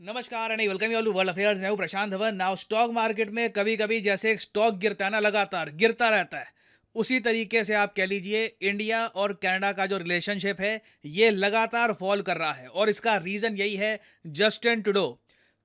नमस्कार and welcome you all to world affairs. मैं हूं Prashant Dhawan. Now stock market में कभी कभी जैसे एक स्टॉक गिरता है ना, लगातार गिरता रहता है, उसी तरीके से आप कह लीजिए इंडिया और कनाडा का जो रिलेशनशिप है ये लगातार फॉल कर रहा है। और इसका रीज़न यही है, जस्टिन ट्रूडो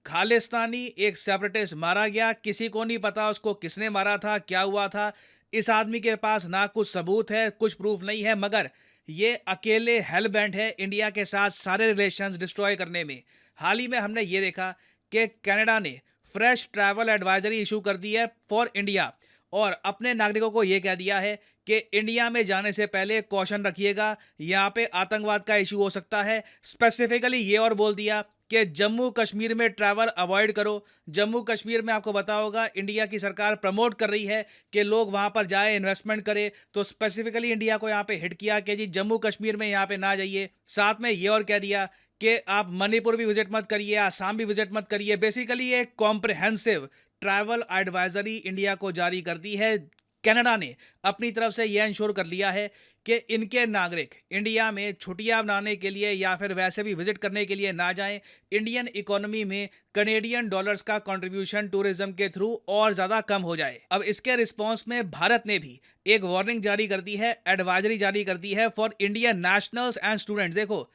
खालिस्तानी एक सेपरेटिस्ट मारा गया। किसी को नहीं पता उसको किसने मारा था, क्या हुआ था। इस आदमी के पास ना कुछ सबूत है, कुछ प्रूफ नहीं है, मगर ये अकेले हेल बेंट है इंडिया के साथ सारे रिलेशंस डिस्ट्रॉय करने में। हाल ही में हमने ये देखा कि कनाडा ने फ्रेश ट्रैवल एडवाइजरी इशू कर दी है फॉर इंडिया और अपने नागरिकों को ये कह दिया है कि इंडिया में जाने से पहले कॉशन रखिएगा, यहाँ पे आतंकवाद का इशू हो सकता है। स्पेसिफिकली ये और बोल दिया कि जम्मू कश्मीर में ट्रैवल अवॉइड करो। जम्मू कश्मीर में आपको पता होगा इंडिया की सरकार प्रमोट कर रही है कि लोग वहाँ पर जाए, इन्वेस्टमेंट करें, तो स्पेसिफिकली इंडिया को यहाँ पे हिट किया कि जी जम्मू कश्मीर में यहाँ पे ना जाइए। साथ में ये और कह दिया कि आप मणिपुर भी विजिट मत करिए, आसाम भी विजिट मत करिए। बेसिकली एक कॉम्प्रिहेंसिव ट्रैवल एडवाइजरी इंडिया को जारी कर दी है। कनाडा ने अपनी तरफ से यह इंश्योर कर लिया है कि इनके नागरिक इंडिया में छुट्टियां मनाने के लिए या फिर वैसे भी विजिट करने के लिए ना जाएं। इंडियन इकोनॉमी में कनेडियन डॉलर्स का कंट्रीब्यूशन टूरिज्म के थ्रू और ज़्यादा कम हो जाए। अब इसके रिस्पॉन्स में भारत ने भी एक वार्निंग जारी कर दी है, एडवाइजरी जारी कर दी है for Indian nationals and students. देखो,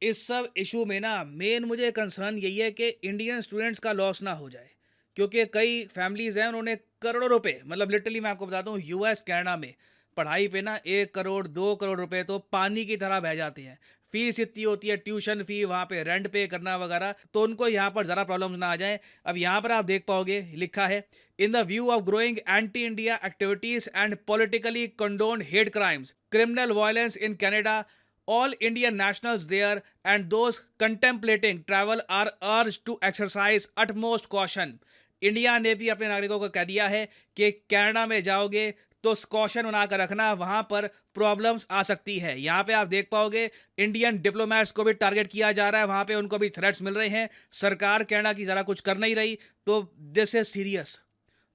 इस सब इशू में ना मेन मुझे कंसर्न यही है कि इंडियन स्टूडेंट्स का लॉस ना हो जाए, क्योंकि कई फैमिलीज़ हैं उन्होंने करोड़ों रुपए, मतलब लिटरली मैं आपको बताता हूँ, यूएस कनाडा में पढ़ाई पे ना 1 करोड़ 2 करोड़ रुपए तो पानी की तरह बह जाते हैं। फीस इतनी होती है, ट्यूशन फी, वहाँ पे रेंट पे करना वगैरह, तो उनको यहाँ पर ज़रा प्रॉब्लम्स ना आ जाए। अब यहाँ पर आप देख पाओगे लिखा है, in the view of growing anti India activities and politically condoned hate crimes, criminal violence in Canada, all Indian nationals there and those contemplating travel are urged to exercise utmost caution। India ने भी अपने नागरिकों को कह दिया है कि Canada में जाओगे तो कॉशन बनाकर रखना, वहां पर प्रॉब्लम्स आ सकती है। यहाँ पे आप देख पाओगे इंडियन डिप्लोमेट्स को भी टारगेट किया जा रहा है, वहां पे उनको भी थ्रेट्स मिल रहे हैं। सरकार कनाडा की ज़रा कुछ कर नहीं रही, तो दिस इज सीरियस।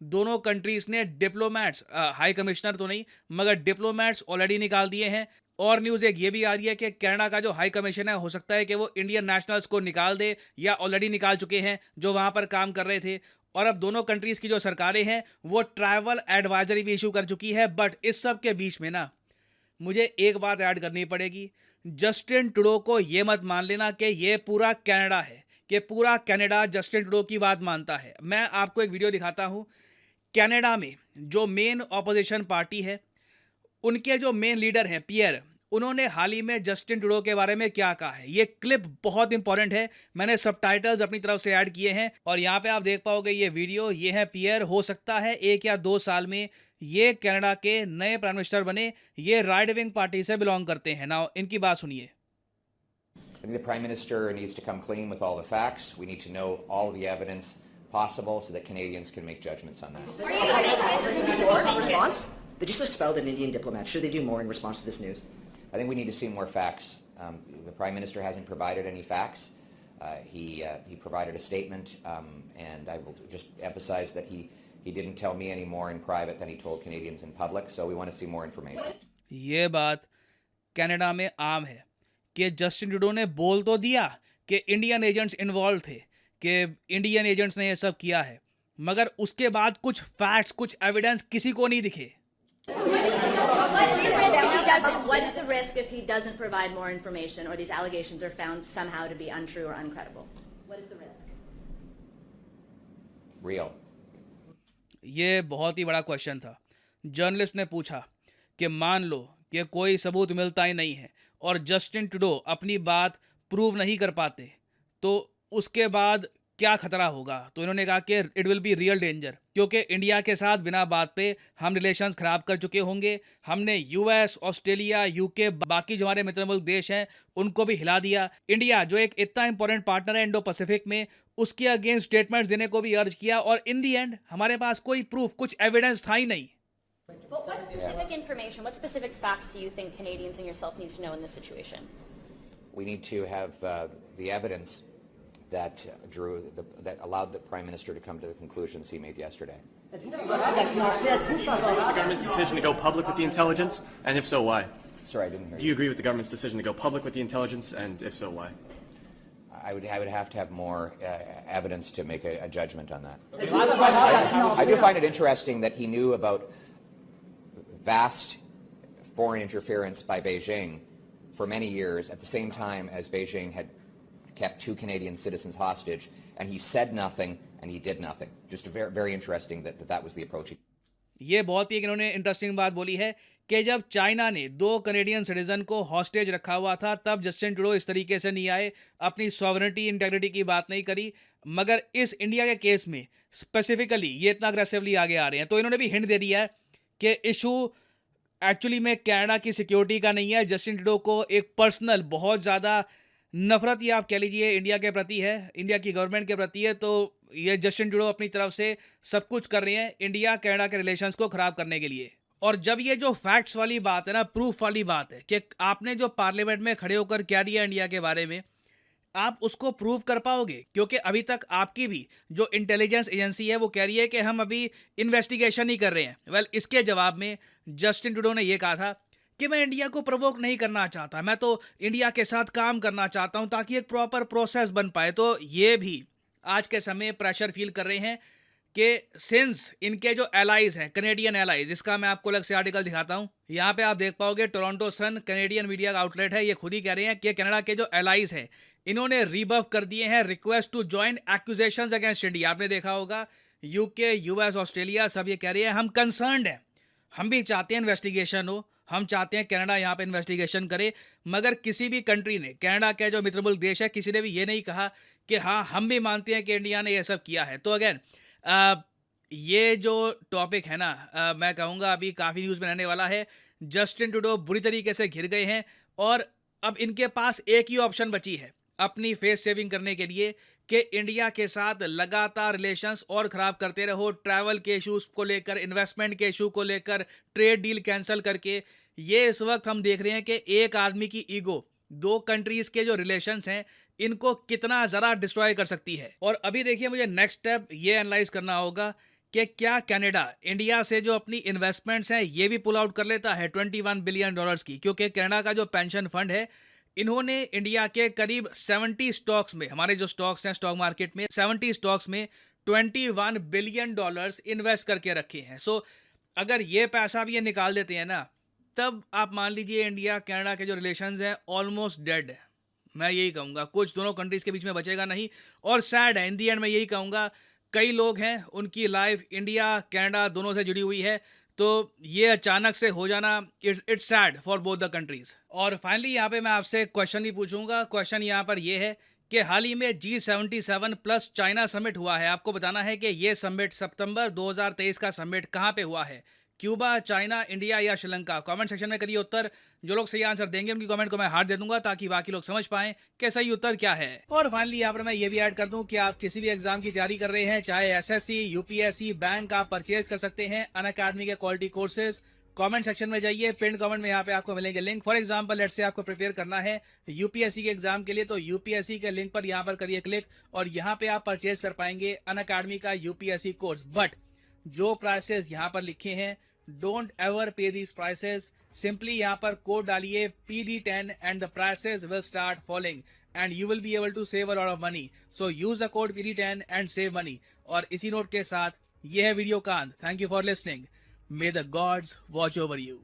दोनों कंट्रीज ने डिप्लोमेट्स, हाई कमिश्नर तो नहीं मगर डिप्लोमेट्स ऑलरेडी निकाल दिए हैं। और न्यूज़ एक ये भी आ रही है कि कनाडा का जो हाई कमीशन है, हो सकता है कि वो इंडियन नेशनल्स को निकाल दे या ऑलरेडी निकाल चुके हैं जो वहाँ पर काम कर रहे थे। और अब दोनों कंट्रीज़ की जो सरकारें हैं वो ट्रैवल एडवाइजरी भी इशू कर चुकी है। बट इस सब के बीच में ना मुझे एक बात ऐड करनी पड़ेगी, जस्टिन ट्रूडो को ये मत मान लेना कि ये पूरा कनाडा है, कि पूरा कनाडा जस्टिन ट्रूडो की बात मानता है। मैं आपको एक वीडियो दिखाता हूँ। कनाडा में जो मेन ऑपोजिशन पार्टी है, उनके जो मेन लीडर हैं पियर, उन्होंने हाल ही में जस्टिन ट्रूडो के बारे में क्या कहा है। ये क्लिप बहुत इंपॉर्टेंट है, मैंने सबटाइटल्स अपनी तरफ से ऐड किए हैं और यहाँ पे आप देख पाओगे ये वीडियो। ये है पियर, हो सकता है 1 या 2 साल में ये कनाडा के नए प्राइम मिनिस्टर बने। ये राइट विंग पार्टी से बिलोंग करते हैं। नाउ इनकी बात सुनिए। I think the Prime Minister needs to come clean with all the facts. We need to know all the evidence possible so that Canadians can make judgments on that. Response? They just expelled an Indian diplomat. Should they do more in response to this news? I think we need to see more facts. The Prime Minister hasn't provided any facts. He provided a statement, and I will just emphasize that he didn't tell me any more in private than he told Canadians in public. So we want to see more information. ये बात Canada में आम है कि Justin Trudeau ने बोल तो दिया कि इंडियन एजेंट्स इन्वॉल्व थे, कि इंडियन एजेंट्स ने ये सब किया है, मगर उसके बाद कुछ फैक्ट्स, कुछ एविडेंस किसी को नहीं दिखे। What is the risk if he doesn't provide more information or these allegations are found somehow to be untrue or uncredible? What is the risk? Real. ये बहुत ही बड़ा क्वेश्चन था। जर्नलिस्ट ने पूछा कि मान लो कि कोई सबूत मिलता ही नहीं है और जस्टिन ट्रूडो अपनी बात प्रूव नहीं कर पाते, तो उसके बाद क्या खतरा होगा। तो इन्होंने कहा कि it will be real danger, क्योंकि इंडिया के साथ बिना बात पे हम रिलेशंस खराब कर चुके होंगे। हमने यूएस, ऑस्ट्रेलिया, यूके, बाकी जो हमारे मित्र मुल्क देश हैं उनको भी हिला दिया। इंडिया जो एक इतना इंपॉर्टेंट पार्टनर है इंडो पैसिफिक में, उसके अगेंस्ट स्टेटमेंट्स देने को भी अर्ज किया और इन दी एंड हमारे पास कोई प्रूफ, कुछ एविडेंस था ही नहीं। But what specific information, what specific facts do you think Canadians and yourself need to know in this situation? We need to have the evidence that that allowed the Prime Minister to come to the conclusions he made yesterday. The government's decision to go public with the intelligence, and if so, why? Sorry, I didn't hear Do you agree with the government's decision to go public with the intelligence, and if so, why? I would have to have more evidence to make a judgment on that. I do find it interesting that he knew about vast foreign interference by Beijing for many years at the same time as Beijing had kept 2 Canadian citizens hostage, and he said nothing and he did nothing. Just very, very interesting that was the approach. ये बहुत ही इन्होंने interesting बात बोली है कि जब China ने 2 Canadian citizen को हॉस्टेज रखा हुआ था तब जस्टिन ट्रूडो इस तरीके से नहीं आए, अपनी सॉवरेनिटी इंटेग्रिटी की बात नहीं करी, मगर इस इंडिया के केस में स्पेसिफिकली ये इतना अग्रेसिवली आगे आ रहे हैं। तो इन्होंने भी हिंट दे दिया है कि इशू एक्चुअली में कनाडा की सिक्योरिटी का नहीं है, जस्टिन ट्रूडो को एक पर्सनल बहुत ज़्यादा नफरत ही आप कह लीजिए इंडिया के प्रति है, इंडिया की गवर्नमेंट के प्रति है। तो ये जस्टिन ट्रूडो अपनी तरफ से सब कुछ कर रहे हैं इंडिया कनाडा के रिलेशंस को खराब करने के लिए। और जब ये जो फैक्ट्स वाली बात है ना, प्रूफ वाली बात है कि आपने जो पार्लियामेंट में खड़े होकर कह दिया इंडिया के बारे में, आप उसको प्रूव कर पाओगे? क्योंकि अभी तक आपकी भी जो इंटेलिजेंस एजेंसी है वो कह रही है कि हम अभी इन्वेस्टिगेशन ही कर रहे हैं। वेल, इसके जवाब में जस्टिन ट्रूडो ने ये कहा था कि मैं इंडिया को प्रोवोक नहीं करना चाहता, मैं तो इंडिया के साथ काम करना चाहता हूं ताकि एक प्रॉपर प्रोसेस बन पाए। तो ये भी आज के समय प्रेशर फील कर रहे हैं कि सिंस इनके जो एलाइज हैं, कनेडियन एलाइज, इसका मैं आपको अलग से आर्टिकल दिखाता हूं। यहाँ पे आप देख पाओगे, टोरंटो सन कनेडियन मीडिया का आउटलेट है, ये खुद ही कह रहे हैं कि कनाडा के जो एलाइज हैं इन्होंने रिबफ कर दिए हैं request to join accusations against India. आपने देखा होगा यूके, यूएस, ऑस्ट्रेलिया सब ये कह रहे हैं हम कंसर्न्ड हैं, हम भी चाहते हैं इन्वेस्टिगेशन हो, हम चाहते हैं कनाडा यहाँ पे इन्वेस्टिगेशन करे। मगर किसी भी कंट्री ने, कनाडा का जो मित्र मुल्क देश है, किसी ने भी ये नहीं कहा कि हाँ हम भी मानते हैं कि इंडिया ने ये सब किया है। तो अगेन ये जो टॉपिक है ना, मैं कहूँगा अभी काफ़ी न्यूज़ में रहने वाला है। जस्टिन ट्रूडो बुरी तरीके से घिर गए हैं और अब इनके पास एक ही ऑप्शन बची है अपनी फेस सेविंग करने के लिए कि इंडिया के साथ लगातार रिलेशंस और ख़राब करते रहो, ट्रैवल के इशूज़ को लेकर, इन्वेस्टमेंट के इशू को लेकर, ट्रेड डील कैंसिल करके। ये इस वक्त हम देख रहे हैं कि एक आदमी की ईगो 2 कंट्रीज़ के जो रिलेशंस हैं इनको कितना ज़रा डिस्ट्रॉय कर सकती है। और अभी देखिए, मुझे नेक्स्ट स्टेप ये एनालाइज करना होगा कि क्या कनाडा इंडिया से जो अपनी इन्वेस्टमेंट्स हैं ये भी पुल आउट कर लेता है 21 बिलियन डॉलर्स की, क्योंकि कनाडा का जो पेंशन फंड है इन्होंने इंडिया के करीब 70 स्टॉक्स में, हमारे जो स्टॉक्स हैं स्टॉक मार्केट में, 70 स्टॉक्स में 21 बिलियन डॉलर्स इन्वेस्ट करके रखे हैं। सो अगर ये पैसा भी ये निकाल देते हैं ना, तब आप मान लीजिए इंडिया कनाडा के जो रिलेशंस हैं ऑलमोस्ट डेड है। मैं यही कहूँगा, कुछ दोनों कंट्रीज़ के बीच में बचेगा नहीं। और सैड है, इन दी एंड मैं यही कहूँगा, कई लोग हैं उनकी लाइफ इंडिया कनाडा दोनों से जुड़ी हुई है, तो ये अचानक से हो जाना it's sad for both the countries. और फाइनली यहाँ पे मैं आपसे एक क्वेश्चन भी पूछूंगा। क्वेश्चन यहाँ पर ये है कि हाल ही में G77 प्लस चाइना समिट हुआ है। आपको बताना है कि ये समिट सितंबर 2023 का समिट कहाँ पे हुआ है, क्यूबा, चाइना, इंडिया या श्रीलंका? कमेंट सेक्शन में करिए उत्तर। जो लोग सही आंसर देंगे उनकी कमेंट को मैं हार्ट दे दूंगा ताकि बाकी लोग समझ पाएं कि सही उत्तर क्या है। और फाइनली यहाँ पर मैं ये भी ऐड कर दूं कि आप किसी भी एग्जाम की तैयारी कर रहे हैं, चाहे एसएससी, यूपीएससी, बैंक, आप परचेज कर सकते हैं अनअकैडमी के क्वालिटी कोर्सेज। कमेंट सेक्शन में जाइए, पिन कमेंट में यहाँ पे आपको मिलेंगे link. For example, let's say आपको प्रिपेयर करना है यूपीएससी के एग्जाम के लिए, तो यूपीएससी के लिंक पर यहाँ पर करिए क्लिक और यहाँ पे आप परचेज कर पाएंगे अनअकैडमी का यूपीएससी कोर्स। बट जो प्राइसेस यहाँ पर लिखे हैं, don't ever pay these prices. Simply यहाँ पर कोड डालिए PD10 and the prices will start falling and you will be able to save a lot of money. So use the code PD10 and save money. और इसी note के साथ ये है video का अंत। Thank you for listening. May the gods watch over you.